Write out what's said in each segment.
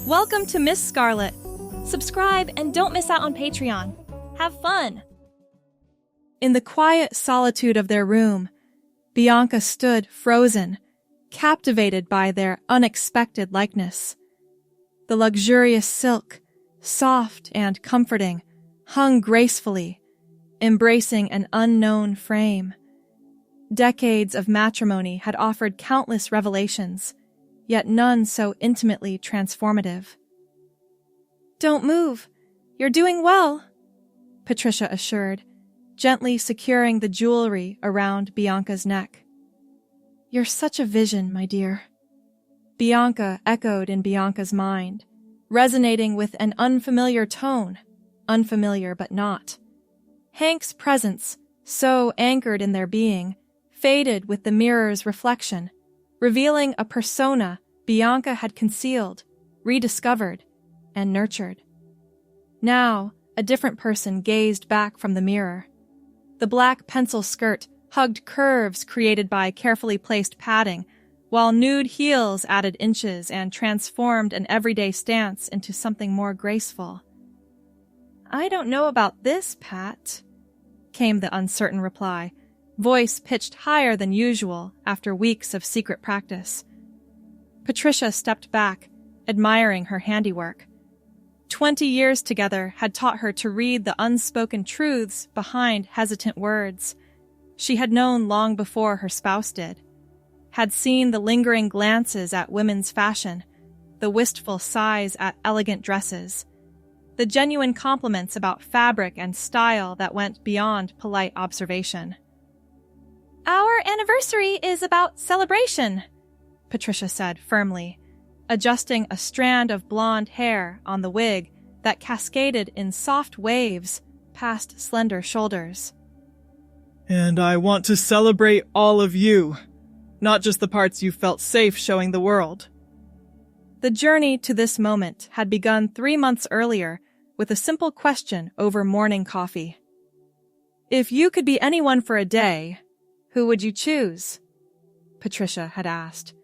Welcome to Miss Scarlett. Subscribe and don't miss out on Patreon. Have fun! In the quiet solitude of their room, Bianca stood frozen, captivated by their unexpected likeness. The luxurious silk, soft and comforting, hung gracefully, embracing an unknown frame. Decades of matrimony had offered countless revelations, yet none so intimately transformative. "Don't move. You're doing well," Patricia assured, gently securing the jewelry around Bianca's neck. "You're such a vision, my dear." Bianca echoed in Bianca's mind, resonating with an unfamiliar tone, unfamiliar but not. Hank's presence, so anchored in their being, faded with the mirror's reflection, revealing a persona Bianca had concealed, rediscovered, and nurtured. Now, a different person gazed back from the mirror. The black pencil skirt hugged curves created by carefully placed padding, while nude heels added inches and transformed an everyday stance into something more graceful. "I don't know about this, Pat," came the uncertain reply, voice pitched higher than usual after weeks of secret practice. Patricia stepped back, admiring her handiwork. 20 years together had taught her to read the unspoken truths behind hesitant words. She had known long before her spouse did, had seen the lingering glances at women's fashion, the wistful sighs at elegant dresses, the genuine compliments about fabric and style that went beyond polite observation. "Our anniversary is about celebration," Patricia said firmly, adjusting a strand of blonde hair on the wig that cascaded in soft waves past slender shoulders. "And I want to celebrate all of you, not just the parts you felt safe showing the world." The journey to this moment had begun 3 months earlier with a simple question over morning coffee. "If you could be anyone for a day, who would you choose?" Patricia had asked,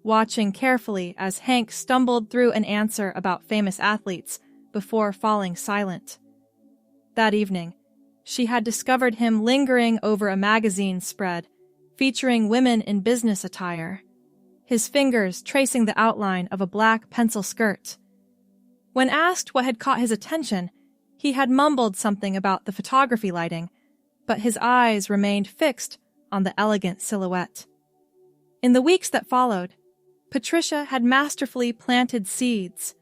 watching carefully as Hank stumbled through an answer about famous athletes before falling silent. That evening, she had discovered him lingering over a magazine spread featuring women in business attire, his fingers tracing the outline of a black pencil skirt. When asked what had caught his attention, he had mumbled something about the photography lighting, but his eyes remained fixed on the elegant silhouette. In the weeks that followed, Patricia had masterfully planted seeds,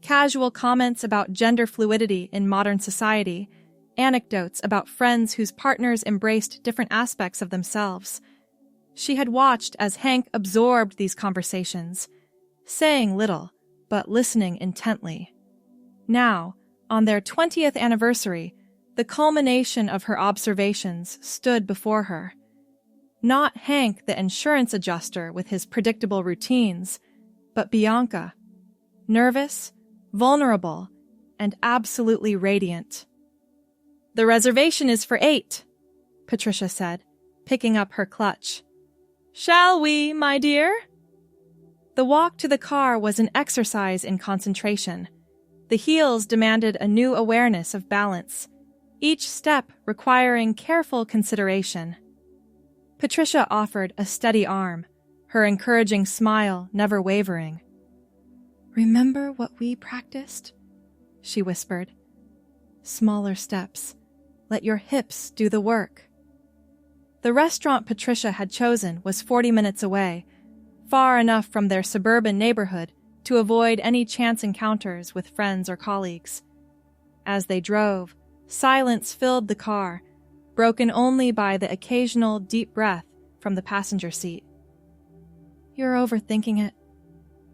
casual comments about gender fluidity in modern society, anecdotes about friends whose partners embraced different aspects of themselves. She had watched as Hank absorbed these conversations, saying little, but listening intently. Now, on their 20th anniversary, the culmination of her observations stood before her. Not Hank, the insurance adjuster with his predictable routines, but Bianca, nervous, vulnerable, and absolutely radiant. "The reservation is for 8, Patricia said, picking up her clutch. "Shall we, my dear?" The walk to the car was an exercise in concentration. The heels demanded a new awareness of balance, each step requiring careful consideration. Patricia offered a steady arm, her encouraging smile never wavering. "Remember what we practiced?" she whispered. "Smaller steps. Let your hips do the work." The restaurant Patricia had chosen was 40 minutes away, far enough from their suburban neighborhood to avoid any chance encounters with friends or colleagues. As they drove, silence filled the car, broken only by the occasional deep breath from the passenger seat. "You're overthinking it,"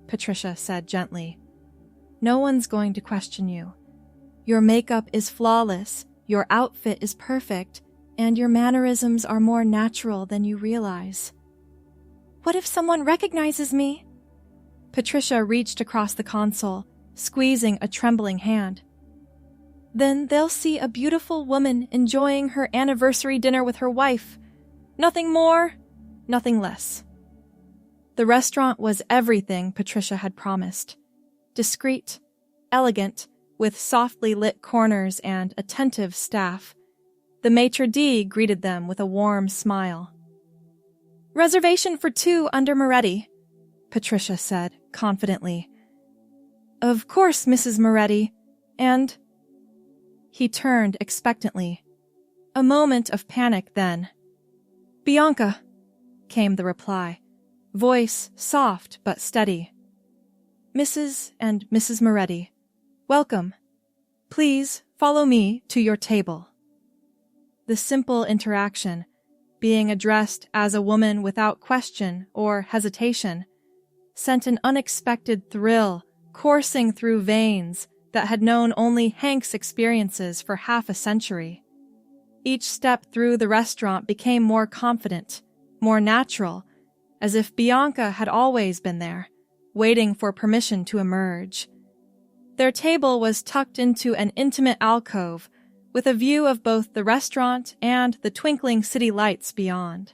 Patricia said gently. "No one's going to question you. Your makeup is flawless, your outfit is perfect, and your mannerisms are more natural than you realize." "What if someone recognizes me?" Patricia reached across the console, squeezing a trembling hand. "Then they'll see a beautiful woman enjoying her anniversary dinner with her wife. Nothing more, nothing less." The restaurant was everything Patricia had promised. discreet, elegant, with softly lit corners and attentive staff. The maitre d' greeted them with a warm smile. "Reservation for 2 under Moretti," Patricia said confidently. "Of course, Mrs. Moretti, and—" He turned expectantly. A moment of panic then. "Bianca," came the reply, voice soft but steady. "Mrs. and Mrs. Moretti, welcome. Please follow me to your table." The simple interaction, being addressed as a woman without question or hesitation, sent an unexpected thrill coursing through veins that had known only Hank's experiences for half a century. Each step through the restaurant became more confident, more natural, as if Bianca had always been there, waiting for permission to emerge. Their table was tucked into an intimate alcove with a view of both the restaurant and the twinkling city lights beyond.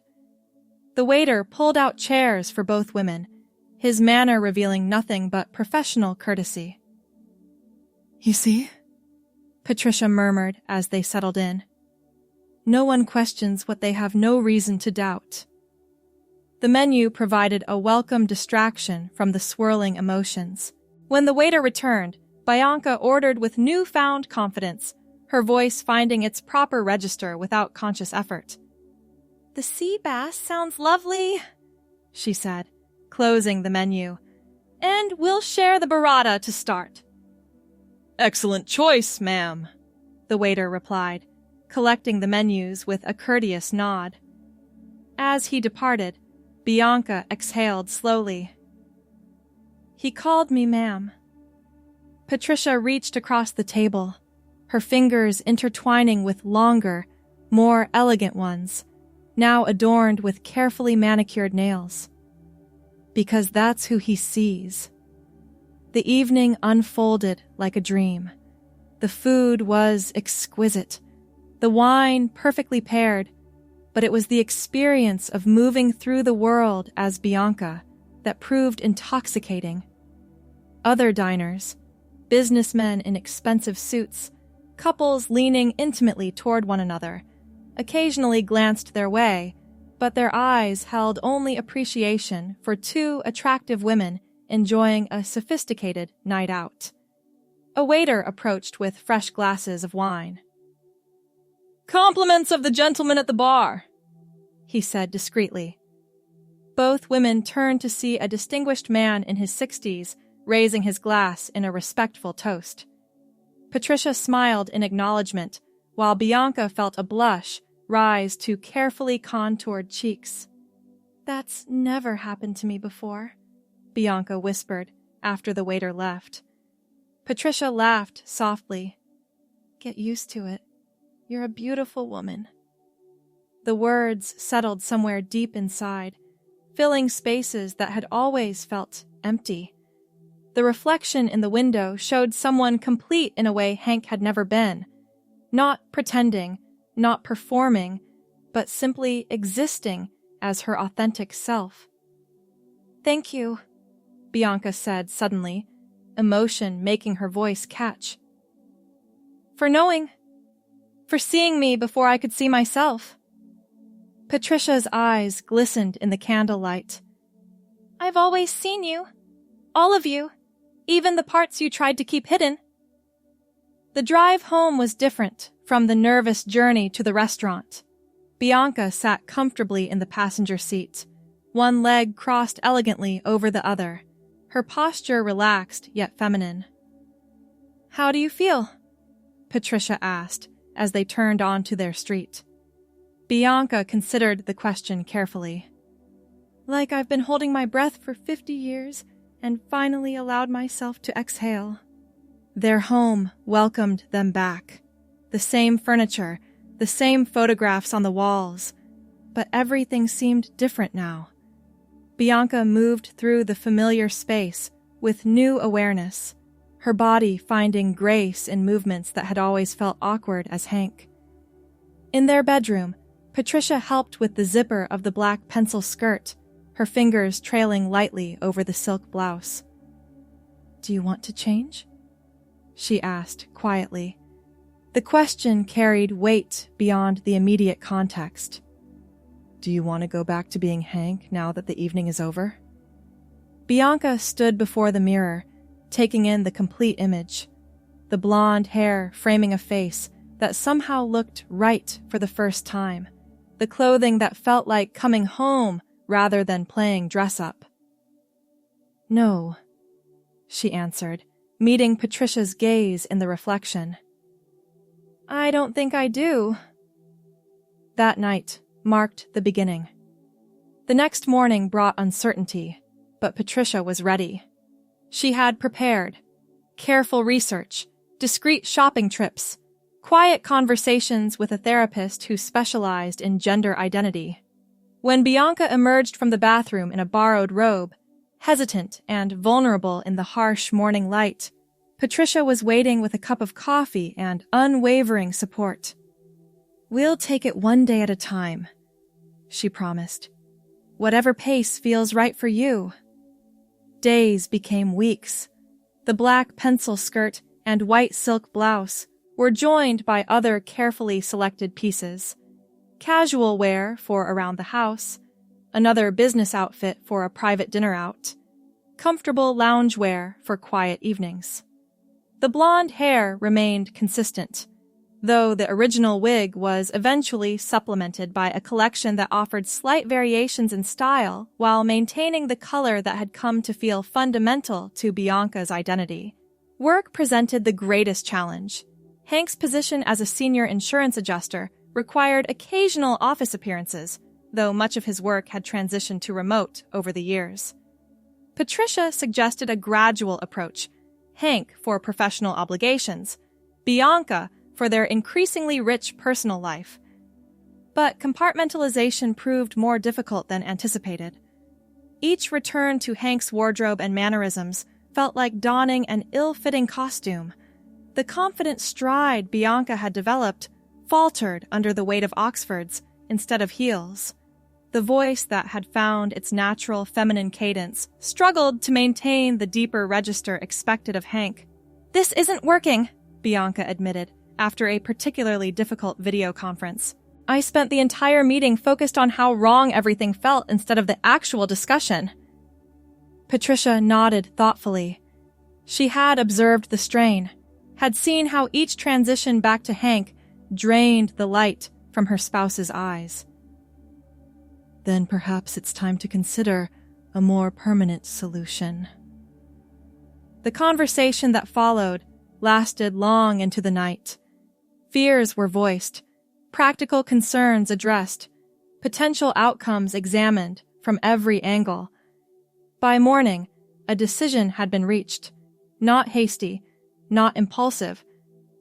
The waiter pulled out chairs for both women, his manner revealing nothing but professional courtesy. "You see?" Patricia murmured as they settled in. "No one questions what they have no reason to doubt." The menu provided a welcome distraction from the swirling emotions. When the waiter returned, Bianca ordered with newfound confidence, her voice finding its proper register without conscious effort. "The sea bass sounds lovely," she said, closing the menu. "And we'll share the burrata to start." "Excellent choice, ma'am," the waiter replied, collecting the menus with a courteous nod. As he departed, Bianca exhaled slowly. "He called me ma'am." Patricia reached across the table, her fingers intertwining with longer, more elegant ones, now adorned with carefully manicured nails. Because that's who he sees. The evening unfolded like a dream. The food was exquisite, the wine perfectly paired, but it was the experience of moving through the world as Bianca that proved intoxicating. Other diners, businessmen in expensive suits, couples leaning intimately toward one another, occasionally glanced their way, but their eyes held only appreciation for 2 attractive women enjoying a sophisticated night out. A waiter approached with fresh glasses of wine. "Compliments of the gentleman at the bar," he said discreetly. Both women turned to see a distinguished man in his 60s raising his glass in a respectful toast. Patricia smiled in acknowledgement, while Bianca felt a blush rise to carefully contoured cheeks. "That's never happened to me before," Bianca whispered after the waiter left. Patricia laughed softly. "Get used to it. You're a beautiful woman." The words settled somewhere deep inside, filling spaces that had always felt empty. The reflection in the window showed someone complete in a way Hank had never been. Not pretending, not performing, but simply existing as her authentic self. "Thank you," Bianca said suddenly, emotion making her voice catch. "For knowing, for seeing me before I could see myself." Patricia's eyes glistened in the candlelight. "I've always seen you. All of you. Even the parts you tried to keep hidden." The drive home was different from the nervous journey to the restaurant. Bianca sat comfortably in the passenger seat, one leg crossed elegantly over the other, her posture relaxed yet feminine. "How do you feel?" Patricia asked as they turned onto their street. Bianca considered the question carefully. "Like I've been holding my breath for 50 years and finally allowed myself to exhale." Their home welcomed them back. The same furniture, the same photographs on the walls, but everything seemed different now. Bianca moved through the familiar space with new awareness, her body finding grace in movements that had always felt awkward as Hank. In their bedroom, Patricia helped with the zipper of the black pencil skirt, her fingers trailing lightly over the silk blouse. Do you want to change? She asked quietly. The question carried weight beyond the immediate context. Do you want to go back to being Hank now that the evening is over? Bianca stood before the mirror, taking in the complete image. The blonde hair framing a face that somehow looked right for the first time. The clothing that felt like coming home rather than playing dress-up. No, she answered, meeting Patricia's gaze in the reflection. I don't think I do. That night marked the beginning. The next morning brought uncertainty, but Patricia was ready. She had prepared. Careful research, discreet shopping trips, quiet conversations with a therapist who specialized in gender identity. When Bianca emerged from the bathroom in a borrowed robe, hesitant and vulnerable in the harsh morning light, Patricia was waiting with a cup of coffee and unwavering support. We'll take it one day at a time, she promised. Whatever pace feels right for you. Days became weeks. The black pencil skirt and white silk blouse were joined by other carefully selected pieces. Casual wear for around the house, another business outfit for a private dinner out, comfortable loungewear for quiet evenings. The blonde hair remained consistent, though the original wig was eventually supplemented by a collection that offered slight variations in style while maintaining the color that had come to feel fundamental to Bianca's identity. Work presented the greatest challenge. Hank's position as a senior insurance adjuster required occasional office appearances, though much of his work had transitioned to remote over the years. Patricia suggested a gradual approach, Hank for professional obligations, Bianca for their increasingly rich personal life. But compartmentalization proved more difficult than anticipated. Each return to Hank's wardrobe and mannerisms felt like donning an ill-fitting costume. The confident stride Bianca had developed faltered under the weight of Oxfords instead of heels. The voice that had found its natural feminine cadence struggled to maintain the deeper register expected of Hank. This isn't working, Bianca admitted, after a particularly difficult video conference. I spent the entire meeting focused on how wrong everything felt instead of the actual discussion. Patricia nodded thoughtfully. She had observed the strain, had seen how each transition back to Hank drained the light from her spouse's eyes. Then perhaps it's time to consider a more permanent solution. The conversation that followed lasted long into the night. Fears were voiced, practical concerns addressed, potential outcomes examined from every angle. By morning, a decision had been reached, not hasty, not impulsive,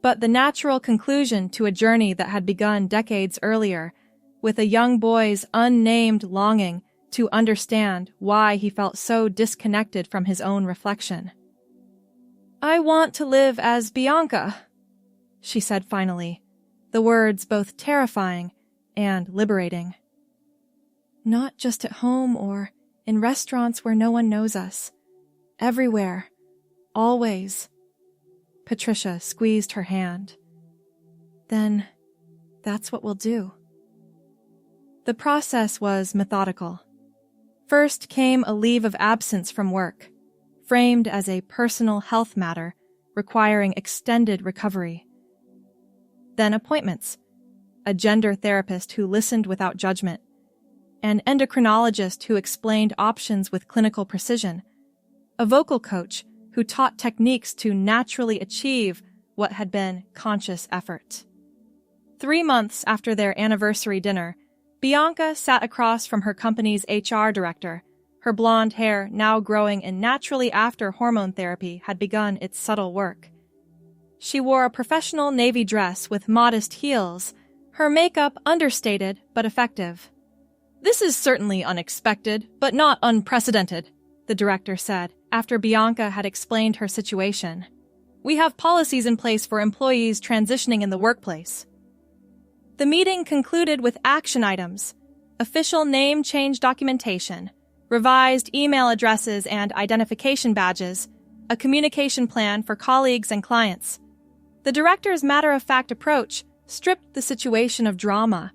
but the natural conclusion to a journey that had begun decades earlier, with a young boy's unnamed longing to understand why he felt so disconnected from his own reflection. I want to live as Bianca, she said finally, the words both terrifying and liberating. Not just at home or in restaurants where no one knows us. Everywhere. Always. Patricia squeezed her hand. Then, that's what we'll do. The process was methodical. First came a leave of absence from work, framed as a personal health matter requiring extended recovery. Then appointments, a gender therapist who listened without judgment, an endocrinologist who explained options with clinical precision, a vocal coach who taught techniques to naturally achieve what had been conscious effort. 3 months after their anniversary dinner, Bianca sat across from her company's HR director. Her blonde hair, now growing in naturally after hormone therapy, had begun its subtle work. She wore a professional navy dress with modest heels, her makeup understated but effective. This is certainly unexpected, but not unprecedented, the director said, after Bianca had explained her situation. We have policies in place for employees transitioning in the workplace. The meeting concluded with action items, official name change documentation, revised email addresses and identification badges, a communication plan for colleagues and clients. The director's matter-of-fact approach stripped the situation of drama,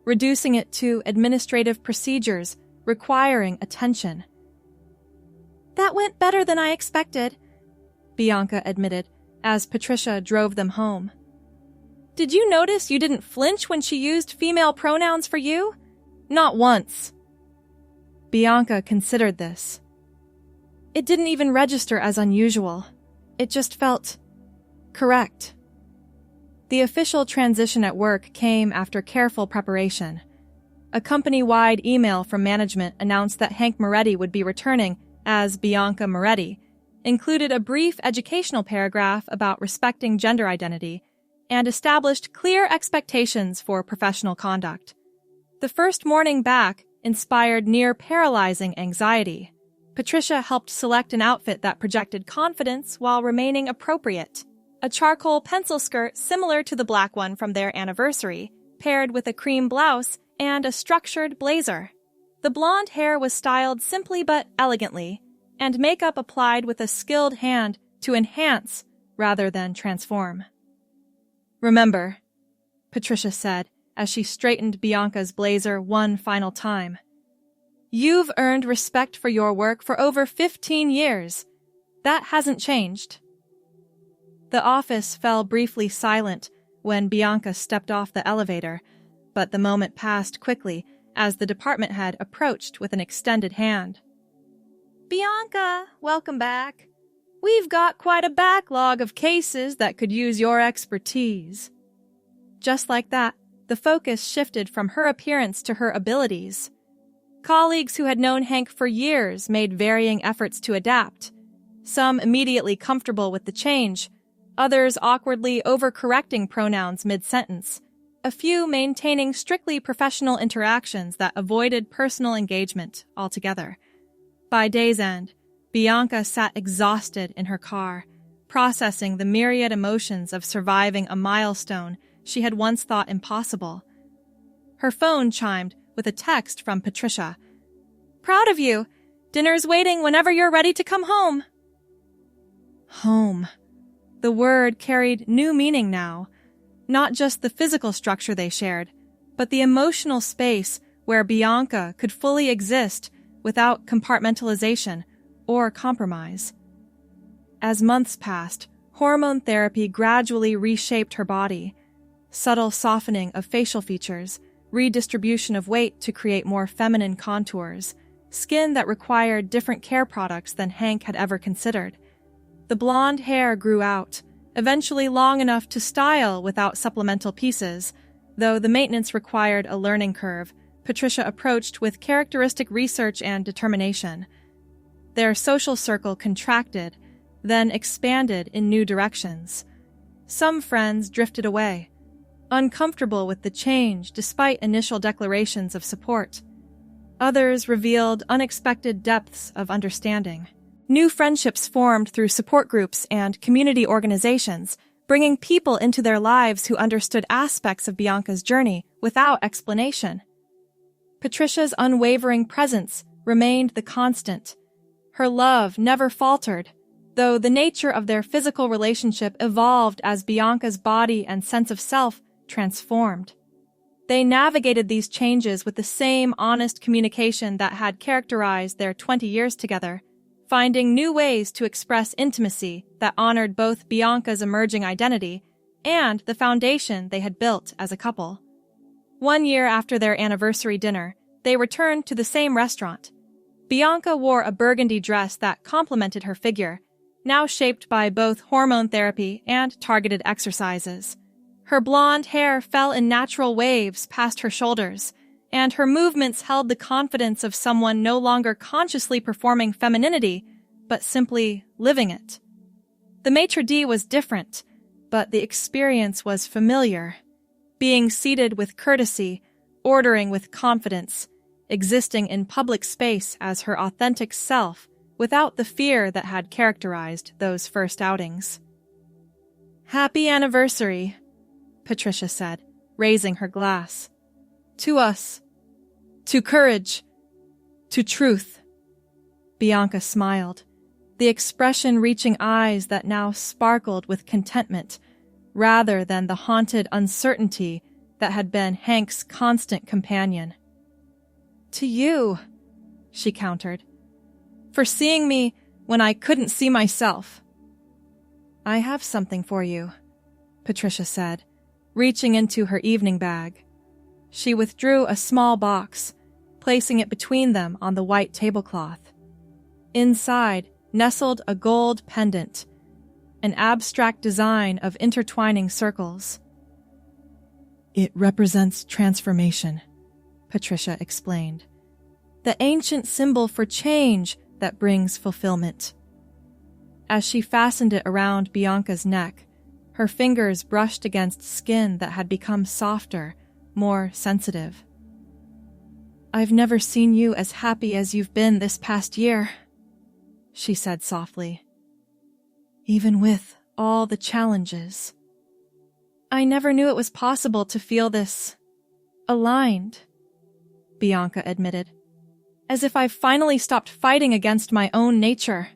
reducing it to administrative procedures requiring attention. "That went better than I expected," Bianca admitted as Patricia drove them home. "Did you notice you didn't flinch when she used female pronouns for you? Not once." Bianca considered this. It didn't even register as unusual. It just felt correct. The official transition at work came after careful preparation. A company-wide email from management announced that Hank Moretti would be returning as Bianca Moretti, included a brief educational paragraph about respecting gender identity, and established clear expectations for professional conduct. The first morning back inspired near-paralyzing anxiety. Patricia helped select an outfit that projected confidence while remaining appropriate. A charcoal pencil skirt similar to the black one from their anniversary, paired with a cream blouse and a structured blazer. The blonde hair was styled simply but elegantly, and makeup applied with a skilled hand to enhance rather than transform. "Remember," Patricia said as she straightened Bianca's blazer one final time, "you've earned respect for your work for over 15 years. That hasn't changed." The office fell briefly silent when Bianca stepped off the elevator, but the moment passed quickly as the department head approached with an extended hand. "Bianca, welcome back. We've got quite a backlog of cases that could use your expertise." Just like that, the focus shifted from her appearance to her abilities. Colleagues who had known Hank for years made varying efforts to adapt, some immediately comfortable with the change, others awkwardly overcorrecting pronouns mid-sentence, a few maintaining strictly professional interactions that avoided personal engagement altogether. By day's end, Bianca sat exhausted in her car, processing the myriad emotions of surviving a milestone she had once thought impossible. Her phone chimed with a text from Patricia. "Proud of you. Dinner's waiting whenever you're ready to come home." Home. The word carried new meaning now, not just the physical structure they shared, but the emotional space where Bianca could fully exist without compartmentalization or compromise. As months passed, hormone therapy gradually reshaped her body. Subtle softening of facial features, redistribution of weight to create more feminine contours, skin that required different care products than Hank had ever considered. The blonde hair grew out, eventually long enough to style without supplemental pieces, though the maintenance required a learning curve Patricia approached with characteristic research and determination. Their social circle contracted, then expanded in new directions. Some friends drifted away, uncomfortable with the change despite initial declarations of support. Others revealed unexpected depths of understanding. New friendships formed through support groups and community organizations, bringing people into their lives who understood aspects of Bianca's journey without explanation. Patricia's unwavering presence remained the constant. Her love never faltered, though the nature of their physical relationship evolved as Bianca's body and sense of self transformed. They navigated these changes with the same honest communication that had characterized their 20 years together, finding new ways to express intimacy that honored both Bianca's emerging identity and the foundation they had built as a couple. 1 year after their anniversary dinner, they returned to the same restaurant. Bianca wore a burgundy dress that complemented her figure, now shaped by both hormone therapy and targeted exercises. Her blonde hair fell in natural waves past her shoulders, and her movements held the confidence of someone no longer consciously performing femininity, but simply living it. The maitre d' was different, but the experience was familiar. Being seated with courtesy, ordering with confidence, existing in public space as her authentic self without the fear that had characterized those first outings. "Happy anniversary," Patricia said, raising her glass. "To us. To courage. To truth." Bianca smiled. the expression reaching eyes that now sparkled with contentment, rather than the haunted uncertainty that had been Hank's constant companion. "To you," she countered, "for seeing me when I couldn't see myself." "I have something for you," Patricia said, reaching into her evening bag. She withdrew a small box, placing it between them on the white tablecloth. Inside nestled a gold pendant, an abstract design of intertwining circles. "It represents transformation," Patricia explained. "The ancient symbol for change that brings fulfillment." As she fastened it around Bianca's neck, her fingers brushed against skin that had become softer, more sensitive. "I've never seen you as happy as you've been this past year," she said softly. "Even with all the challenges. I never knew it was possible to feel this aligned," Bianca admitted, "as if I've finally stopped fighting against my own nature."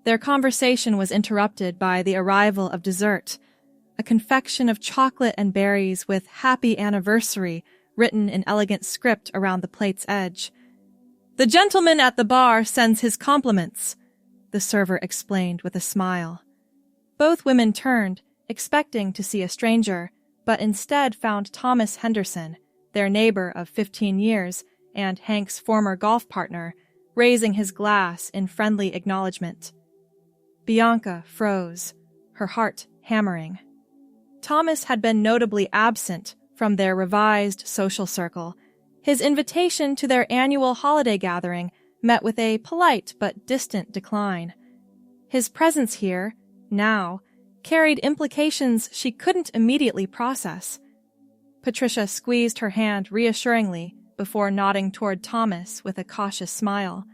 Their conversation was interrupted by the arrival of dessert, a confection of chocolate and berries with "Happy Anniversary" written in elegant script around the plate's edge. "The gentleman at the bar sends his compliments," the server explained with a smile. Both women turned, expecting to see a stranger, but instead found Thomas Henderson, their neighbor of 15 years and Hank's former golf partner, raising his glass in friendly acknowledgement. Bianca froze, her heart hammering. Thomas had been notably absent from their revised social circle. His invitation to their annual holiday gathering met with a polite but distant decline. His presence here, now, carried implications she couldn't immediately process. Patricia squeezed her hand reassuringly before nodding toward Thomas with a cautious smile.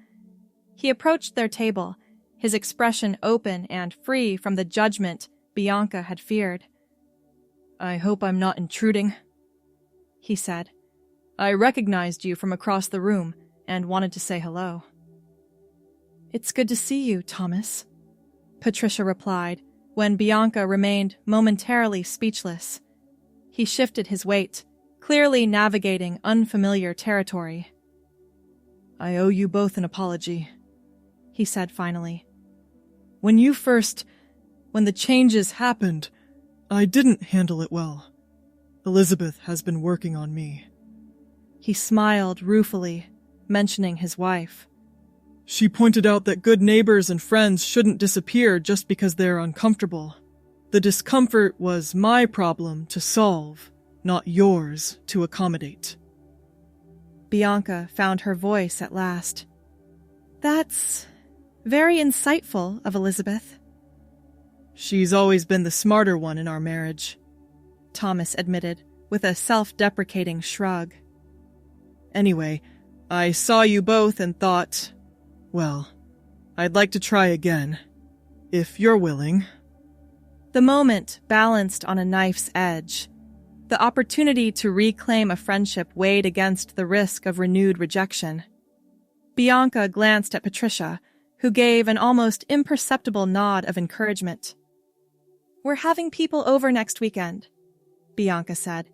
He approached their table, his expression open and free from the judgment Bianca had feared. "I hope I'm not intruding," he said. "I recognized you from across the room and wanted to say hello." "It's good to see you, Thomas," Patricia replied when Bianca remained momentarily speechless. He shifted his weight, clearly navigating unfamiliar territory. "I owe you both an apology," he said finally. When the changes happened, I didn't handle it well. Elizabeth has been working on me." He smiled ruefully, mentioning his wife. "She pointed out that good neighbors and friends shouldn't disappear just because they're uncomfortable. The discomfort was my problem to solve, not yours to accommodate." Bianca found her voice at last. "That's very insightful of Elizabeth." "She's always been the smarter one in our marriage," Thomas admitted, with a self-deprecating shrug. "Anyway, I saw you both and thought, well, I'd like to try again, if you're willing." The moment balanced on a knife's edge. The opportunity to reclaim a friendship weighed against the risk of renewed rejection. Bianca glanced at Patricia, who gave an almost imperceptible nod of encouragement. "We're having people over next weekend," Bianca said.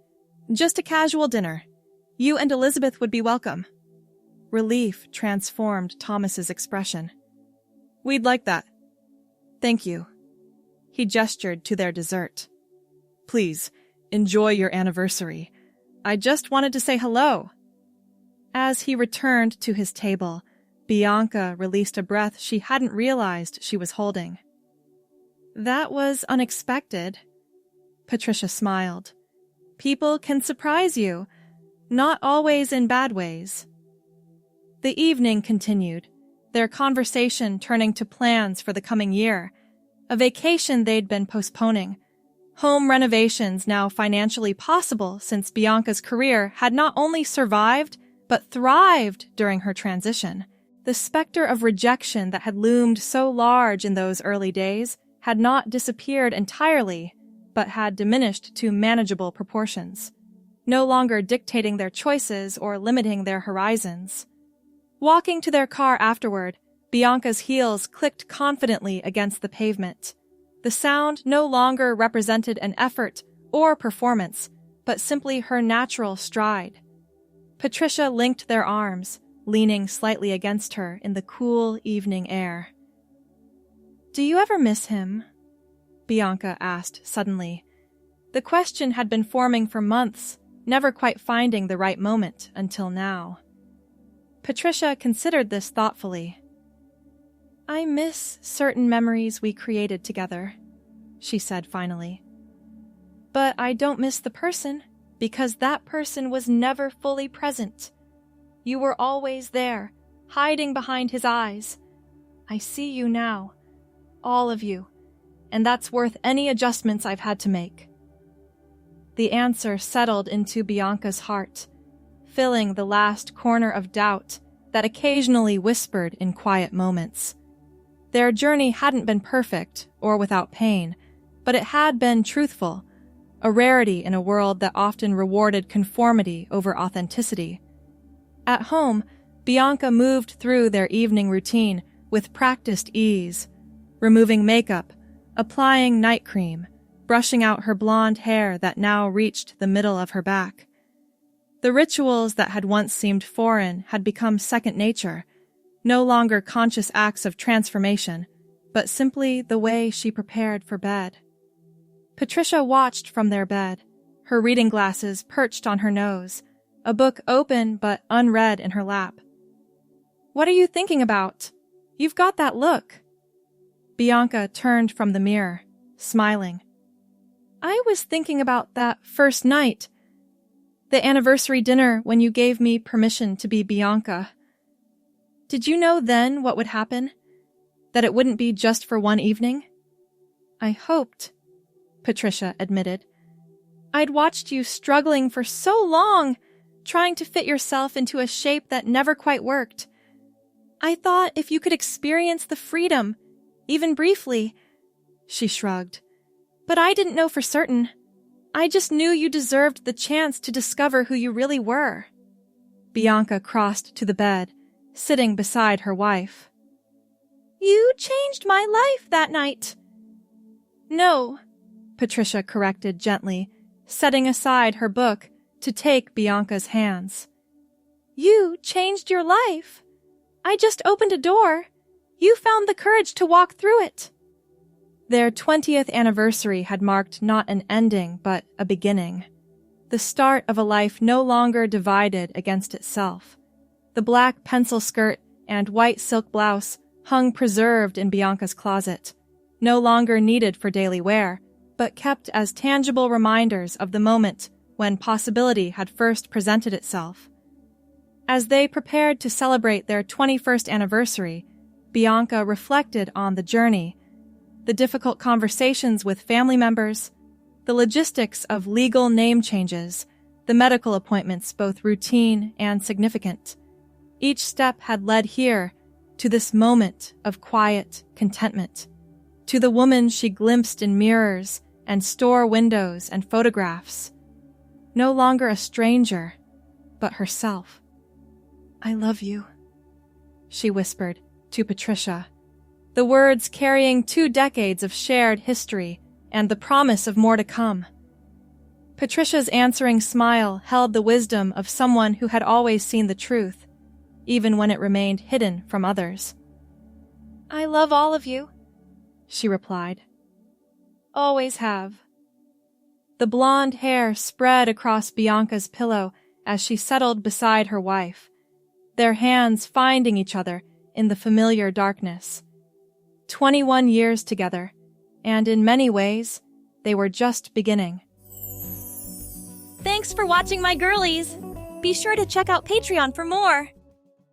"Just a casual dinner. You and Elizabeth would be welcome." Relief transformed Thomas's expression. "We'd like that. Thank you." He gestured to their dessert. "Please, enjoy your anniversary. I just wanted to say hello." As he returned to his table, Bianca released a breath she hadn't realized she was holding. "That was unexpected." Patricia smiled. "People can surprise you, not always in bad ways." The evening continued, their conversation turning to plans for the coming year, a vacation they'd been postponing, home renovations now financially possible since Bianca's career had not only survived, but thrived during her transition. The specter of rejection that had loomed so large in those early days had not disappeared entirely, but had diminished to manageable proportions, no longer dictating their choices or limiting their horizons. Walking to their car afterward, Bianca's heels clicked confidently against the pavement. The sound no longer represented an effort or performance, but simply her natural stride. Patricia linked their arms, leaning slightly against her in the cool evening air. "Do you ever miss him?" Bianca asked suddenly. The question had been forming for months, never quite finding the right moment until now. Patricia considered this thoughtfully. "I miss certain memories we created together," she said finally. "But I don't miss the person, because that person was never fully present. You were always there, hiding behind his eyes. I see you now, all of you, and that's worth any adjustments I've had to make." The answer settled into Bianca's heart, filling the last corner of doubt that occasionally whispered in quiet moments. Their journey hadn't been perfect or without pain, but it had been truthful, a rarity in a world that often rewarded conformity over authenticity. At home, Bianca moved through their evening routine with practiced ease, removing makeup, applying night cream, brushing out her blonde hair that now reached the middle of her back. The rituals that had once seemed foreign had become second nature, no longer conscious acts of transformation, but simply the way she prepared for bed. Patricia watched from their bed, her reading glasses perched on her nose, a book open but unread in her lap. "What are you thinking about? You've got that look." Bianca turned from the mirror, smiling. "I was thinking about that first night, the anniversary dinner when you gave me permission to be Bianca. Did you know then what would happen? That it wouldn't be just for one evening?" "I hoped," Patricia admitted. "I'd watched you struggling for so long, trying to fit yourself into a shape that never quite worked. I thought if you could experience the freedom, even briefly." She shrugged. "But I didn't know for certain. I just knew you deserved the chance to discover who you really were." Bianca crossed to the bed, sitting beside her wife. "You changed my life that night." "No," Patricia corrected gently, setting aside her book to take Bianca's hands. "You changed your life. I just opened a door. You found the courage to walk through it." Their 20th anniversary had marked not an ending, but a beginning. The start of a life no longer divided against itself. The black pencil skirt and white silk blouse hung preserved in Bianca's closet, no longer needed for daily wear, but kept as tangible reminders of the moment when possibility had first presented itself. As they prepared to celebrate their 21st anniversary, Bianca reflected on the journey, the difficult conversations with family members, the logistics of legal name changes, the medical appointments both routine and significant. Each step had led here, to this moment of quiet contentment, to the woman she glimpsed in mirrors and store windows and photographs. No longer a stranger, but herself. "I love you," she whispered to Patricia, the words carrying 2 decades of shared history and the promise of more to come. Patricia's answering smile held the wisdom of someone who had always seen the truth, even when it remained hidden from others. "I love all of you," she replied. "Always have." The blonde hair spread across Bianca's pillow as she settled beside her wife, their hands finding each other in the familiar darkness. 21 years together, and in many ways, they were just beginning. Thanks for watching, my girlies. Be sure to check out Patreon for more.